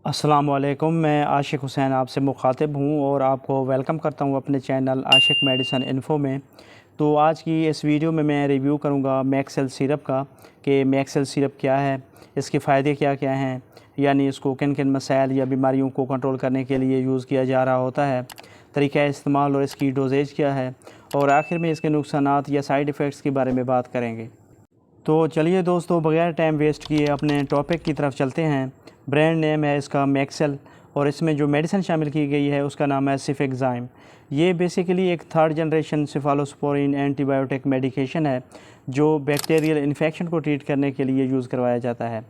अस्सलाम वालेकुम। मैं आशिक हुसैन आपसे मुखातिब हूँ और आपको वेलकम करता हूँ अपने चैनल आशिक मेडिसिन इन्फो में। तो आज की इस वीडियो में मैं रिव्यू करूँगा मैक्सेल सिरप का कि मैक्सेल सिरप क्या है, इसके फ़ायदे क्या क्या हैं, यानी इसको किन किन मसाइल या बीमारियों को कंट्रोल करने के लिए यूज़ किया जा रहा होता है, तरीक़ा इस्तेमाल और इसकी डोजेज क्या है, और आखिर में इसके नुकसानात या साइड इफ़ेक्ट्स के बारे में बात करेंगे। तो चलिए दोस्तों, बगैर टाइम वेस्ट किए अपने टॉपिक की तरफ चलते हैं। ब्रांड नेम है इसका मैक्सेल और इसमें जो मेडिसिन शामिल की गई है उसका नाम है सिफेक्साइम। ये बेसिकली एक third generation cephalosporin antibiotic medication है जो बैक्टीरियल इन्फेक्शन को ट्रीट करने के लिए यूज़ करवाया जाता है।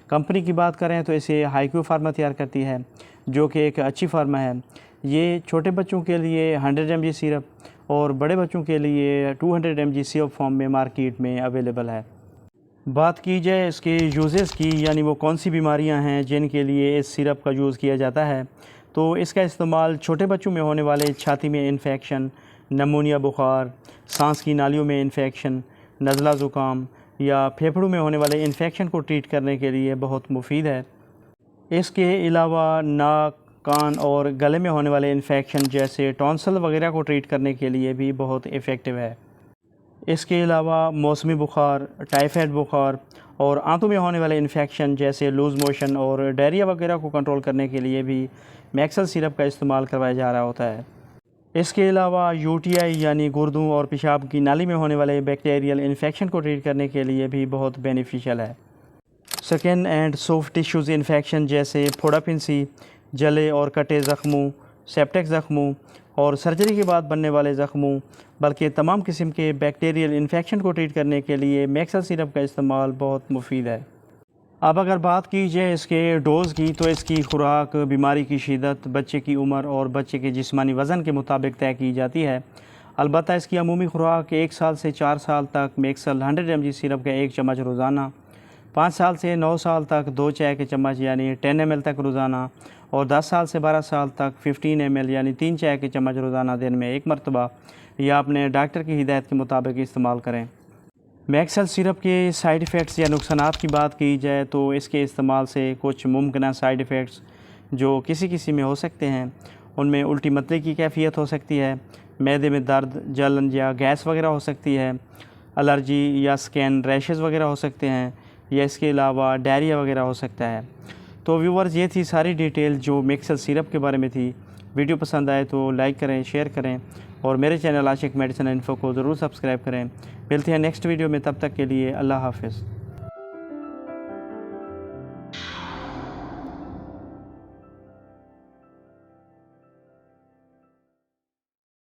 कंपनी की बात करें तो इसे हाईक्यू फार्मा तैयार करती है जो कि एक अच्छी फार्मा है। ये छोटे बच्चों के लिए 100 mg सिरप और बड़े बच्चों के लिए 200 mg सिरप फॉर्म में मार्केट में अवेलेबल है। बात की जाए इसके यूजेस की, यानी वो कौन सी बीमारियां हैं जिनके लिए इस सिरप का यूज़ किया जाता है, तो इसका इस्तेमाल छोटे बच्चों में होने वाले छाती में इन्फेक्शन, नमूनिया बुखार, सांस की नालियों में इन्फेक्शन, नज़ला ज़ुकाम या फेफड़ों में होने वाले इन्फेक्शन को ट्रीट करने के लिए बहुत मुफीद है। इसके अलावा नाक, कान और गले में होने वाले इन्फेक्शन जैसे टॉन्सिल वगैरह को ट्रीट करने के लिए भी बहुत इफ़ेक्टिव है। इसके अलावा मौसमी बुखार, टाइफाइड बुखार और आंतों में होने वाले इन्फेक्शन जैसे लूज़ मोशन और डायरिया वगैरह को कंट्रोल करने के लिए भी मैक्सेल सिरप का इस्तेमाल करवाया जा रहा होता है। इसके अलावा यूटीआई यानी गुर्दों और पेशाब की नाली में होने वाले बैक्टीरियल इन्फेक्शन को ट्रीट करने के लिए भी बहुत बेनिफिशियल है। Skin and soft tissues infection जैसे फोड़ाफिंसी, जले और कटे ज़ख्मों, सेप्टिक ज़ख्मों और सर्जरी के बाद बनने वाले ज़ख्मों, बल्कि तमाम किस्म के बैक्टीरियल इन्फेक्शन को ट्रीट करने के लिए मैक्सेल सिरप का इस्तेमाल बहुत मुफीद है। अब अगर बात की जाए इसके डोज़ की, तो इसकी खुराक बीमारी की शिद्दत, बच्चे की उम्र और बच्चे के जिस्मानी वज़न के मुताबिक तय की जाती है। अलबत्ता इसकी अमूमी खुराक 1 साल से 4 साल तक मैक्सेल 100 mg सिरप का 1 चम्मच रोज़ाना, 5 साल से 9 साल तक 2 चाय के चम्मच यानी 10 ml तक रोज़ाना, और 10 साल से 12 साल तक 15 ml यानी 3 चाय के चम्मच रोज़ाना दिन में 1 मरतबा या अपने डॉक्टर की हिदायत के मुताबिक इस्तेमाल करें। मैक्सेल सिरप के साइड इफ़ेक्ट्स या नुकसानात की बात की जाए तो इसके इस्तेमाल से कुछ मुमकिन साइड इफ़ेक्ट्स जो किसी किसी में हो सकते हैं, उनमें उल्टी मतली की कैफियत हो सकती है, मैदे में दर्द, जलन या गैस वगैरह हो सकती है, एलर्जी या स्किन रैशेज़ वगैरह हो सकते हैं, या इसके अलावा डायरिया वगैरह हो सकता है। तो व्यूवर्स, ये थी सारी डिटेल जो मैक्सेल सिरप के बारे में थी। वीडियो पसंद आए तो लाइक करें, शेयर करें और मेरे चैनल आशिक मेडिसिन इन्फो को ज़रूर सब्सक्राइब करें। मिलते हैं नेक्स्ट वीडियो में, तब तक के लिए अल्लाह हाफ़िज़।